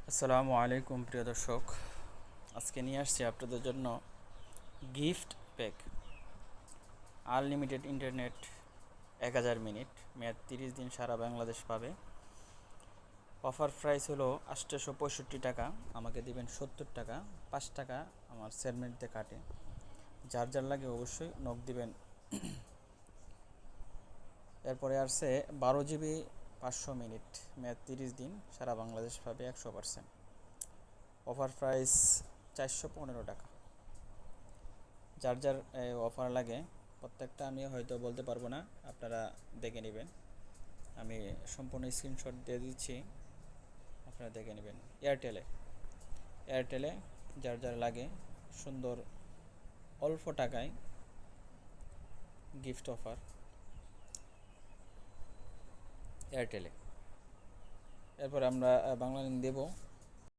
আসসালামু আলাইকুম প্রিয় দর্শক। আজকে নিয়ে আসছি আপনাদের জন্য gift pack unlimited internet 1000 minute মেয়াদ 30 দিন সারা বাংলাদেশ পাবে। অফার প্রাইস হলো 865 টাকা, আমাকে দিবেন 70 টাকা, 5 টাকা আমার সেলমেন্টে কাটে। যার যার লাগে অবশ্যই নক দিবেন। এরপরে আসছে 12 জিবি 500 মিনিট মেয়াদ 30 দিন সারা বাংলাদেশ পাবে 100%। অফার প্রাইস 415 টাকা। যার যার অফার লাগে প্রত্যেকটা আমি হয়তো বলতে পারবো না, আপনারা দেখে নেবেন। আমি সম্পূর্ণ স্ক্রিনশট দিয়ে দিচ্ছি, আপনারা দেখে নেবেন। এয়ারটেলে যার যার লাগে সুন্দর অল্প টাকায় গিফট অফার এয়ারটেলে। এরপর আমরা বাংলা লিঙ্ক দেবো।